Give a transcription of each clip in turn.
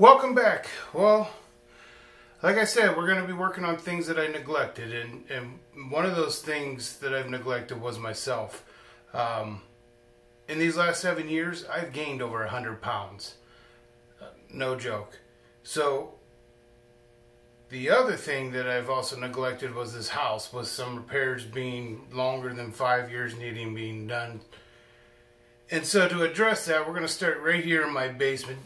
Welcome back. Well, like I said, we're going to be working on things that I neglected, and one of those things that I've neglected was myself. In these last 7 years, I've gained over 100 pounds. No joke. So, the other thing that I've also neglected was this house, with some repairs being longer than 5 years needing being done. And so to address that, we're going to start right here in my basement.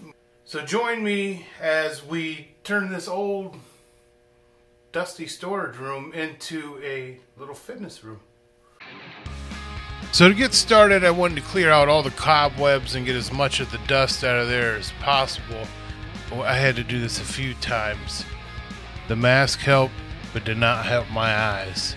So join me as we turn this old, dusty storage room into a little fitness room. So to get started, I wanted to clear out all the cobwebs and get as much of the dust out of there as possible. I had to do this a few times. The mask helped, but did not help my eyes.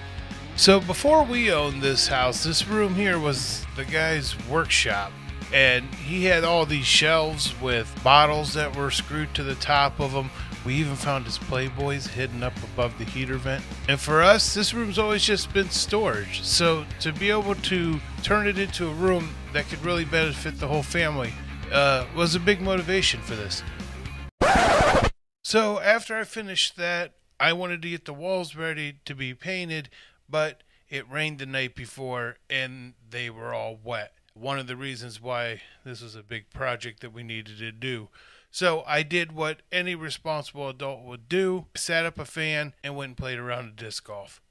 So before we owned this house, this room here was the guy's workshop. And he had all these shelves with bottles that were screwed to the top of them. We even found his Playboys hidden up above the heater vent. And for us, this room's always just been storage. So to be able to turn it into a room that could really benefit the whole family was a big motivation for this. So after I finished that, I wanted to get the walls ready to be painted, but it rained the night before and they were all wet. One of the reasons why this was a big project that we needed to do. So I did what any responsible adult would do, set up a fan, and went and played around at disc golf.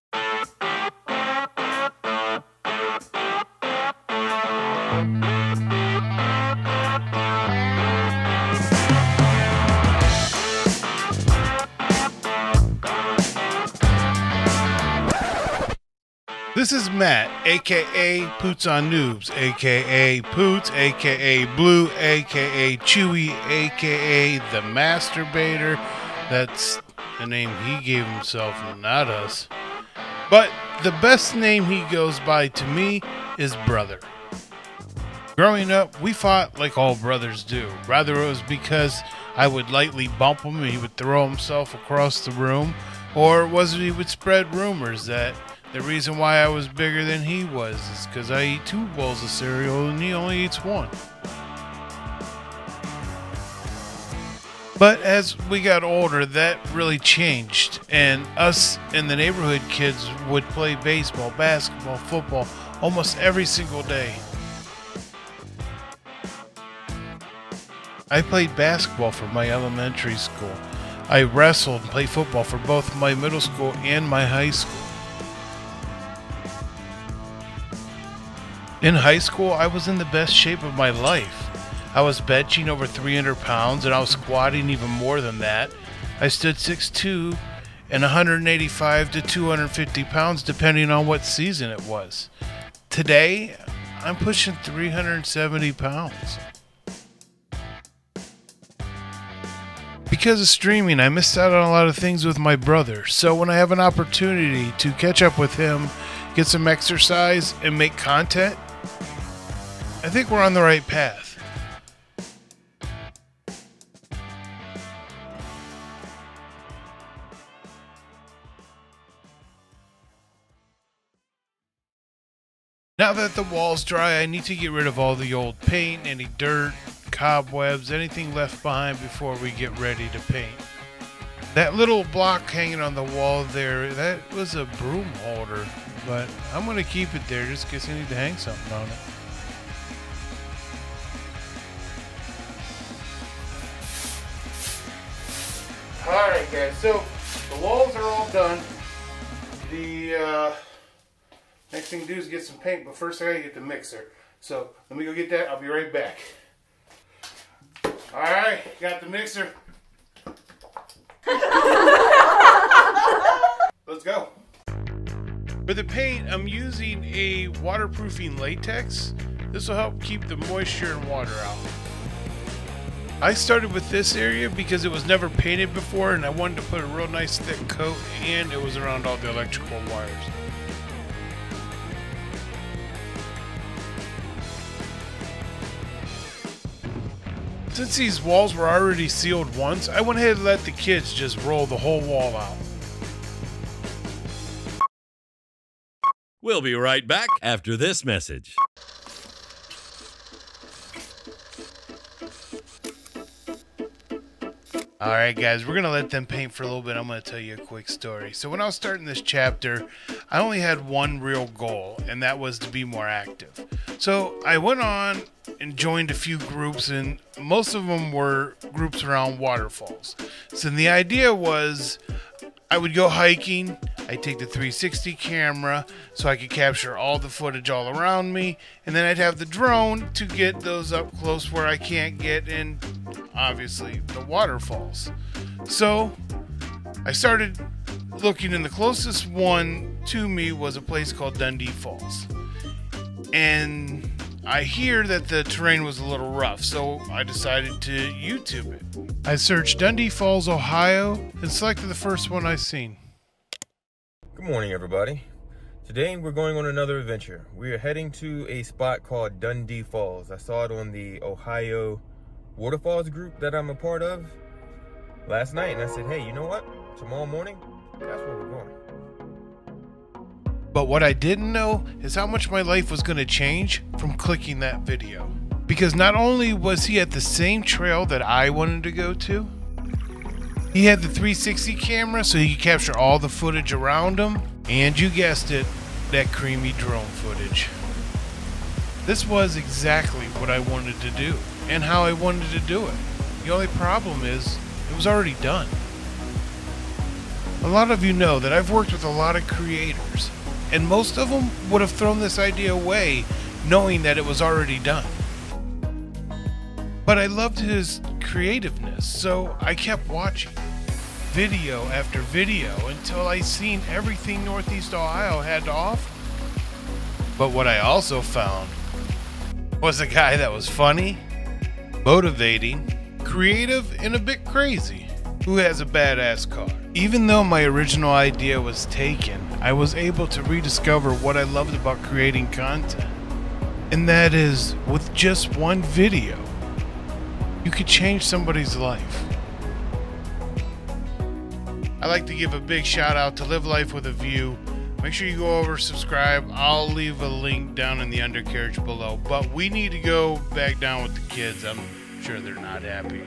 This is Matt, aka Poots on Noobs, aka Poots, aka Blue, aka Chewy, aka The Masturbator. That's the name he gave himself, not us. But the best name he goes by to me is Brother. Growing up, we fought like all brothers do. Rather it was because I would lightly bump him and he would throw himself across the room, or was it he would spread rumors that the reason why I was bigger than he was is because I eat 2 bowls of cereal and he only eats 1. But as we got older, that really changed. And us and the neighborhood kids would play baseball, basketball, football almost every single day. I played basketball for my elementary school. I wrestled and played football for both my middle school and my high school. In high school, I was in the best shape of my life. I was benching over 300 pounds and I was squatting even more than that. I stood 6'2" and 185 to 250 pounds depending on what season it was. Today, I'm pushing 370 pounds. Because of streaming, I missed out on a lot of things with my brother. So when I have an opportunity to catch up with him, get some exercise, and make content, I think we're on the right path. Now that the wall's dry, I need to get rid of all the old paint, any dirt, cobwebs, anything left behind before we get ready to paint. That little block hanging on the wall there, that was a broom holder, but I'm going to keep it there just in case I need to hang something on it. Alright guys, so the walls are all done. The next thing to do is get some paint, but first I gotta get the mixer. So let me go get that, I'll be right back. Alright, got the mixer. Let's go. For the paint, I'm using a waterproofing latex. This will help keep the moisture and water out. I started with this area because it was never painted before and I wanted to put a real nice thick coat and it was around all the electrical wires. Since these walls were already sealed once, I went ahead and let the kids just roll the whole wall out. We'll be right back after this message. Alright guys, we're going to let them paint for a little bit. I'm going to tell you a quick story. So when I was starting this chapter, I only had one real goal, and that was to be more active. So I went on and joined a few groups, and most of them were groups around waterfalls. So the idea was I would go hiking, I'd take the 360 camera so I could capture all the footage all around me, and then I'd have the drone to get those up close where I can't get in, obviously, the waterfalls. So I started looking, and the closest one to me was a place called Dundee Falls. And I hear that the terrain was a little rough, so I decided to YouTube it. I searched Dundee Falls, Ohio, and selected the first one I seen. Good morning, everybody. Today we're going on another adventure. We are heading to a spot called Dundee Falls. I saw it on the Ohio Waterfalls group that I'm a part of last night, and I said, hey, you know what? Tomorrow morning, that's where we're going. But what I didn't know is how much my life was going to change from clicking that video. Because not only was he at the same trail that I wanted to go to, he had the 360 camera so he could capture all the footage around him, and you guessed it, that creamy drone footage. This was exactly what I wanted to do, and how I wanted to do it. The only problem is, it was already done. A lot of you know that I've worked with a lot of creators, and most of them would have thrown this idea away knowing that it was already done. But I loved his creativeness, so I kept watching video after video until I seen everything Northeast Ohio had to offer. But what I also found was a guy that was funny, motivating, creative, and a bit crazy, who has a badass car. Even though my original idea was taken, I was able to rediscover what I loved about creating content. And that is, with just one video, you could change somebody's life. I'd like to give a big shout out to Live Life with a View. Make sure you go over, subscribe. I'll leave a link down in the undercarriage below. But we need to go back down with the kids. I'm sure they're not happy.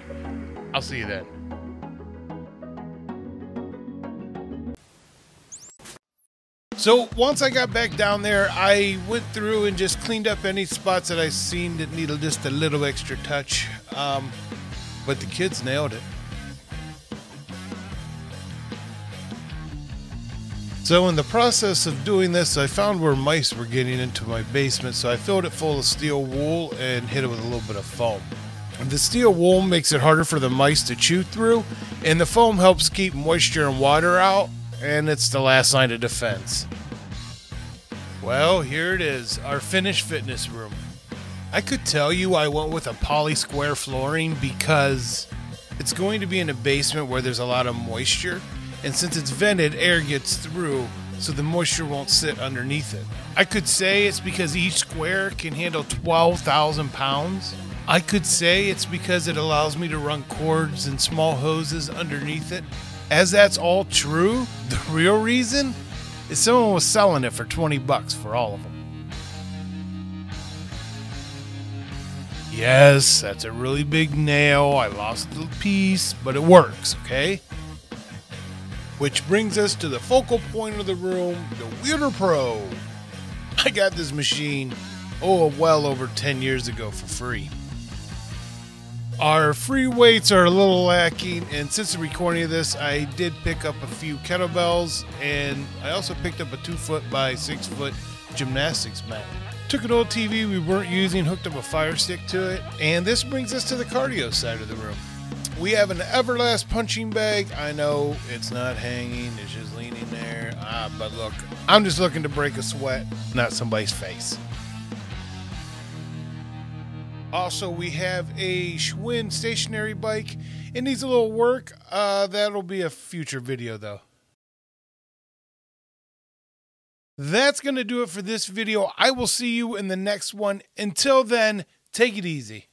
I'll see you then. So once I got back down there, I went through and just cleaned up any spots that I seen that needed just a little extra touch. But the kids nailed it. So in the process of doing this, I found where mice were getting into my basement, so I filled it full of steel wool and hit it with a little bit of foam. And the steel wool makes it harder for the mice to chew through, and the foam helps keep moisture and water out, and it's the last line of defense. Well, here it is, our finished fitness room. I could tell you I went with a poly square flooring because it's going to be in a basement where there's a lot of moisture, and since it's vented, air gets through, so the moisture won't sit underneath it. I could say it's because each square can handle 12,000 pounds. I could say it's because it allows me to run cords and small hoses underneath it. As that's all true, the real reason is someone was selling it for 20 bucks for all of them. Yes, that's a really big nail. I lost a piece, but it works, okay? Which brings us to the focal point of the room, the Wheeler Pro. I got this machine, well over 10 years ago for free. Our free weights are a little lacking, and since the recording of this, I did pick up a few kettlebells, and I also picked up a 2-foot by 6-foot gymnastics mat. Took an old TV we weren't using, hooked up a fire stick to it, and this brings us to the cardio side of the room. We have an Everlast punching bag. I know it's not hanging, it's just leaning there. But look, I'm just looking to break a sweat, not somebody's face. Also, we have a Schwinn stationary bike. It needs a little work. That'll be a future video, though. That's going to do it for this video. I will see you in the next one. Until then, take it easy.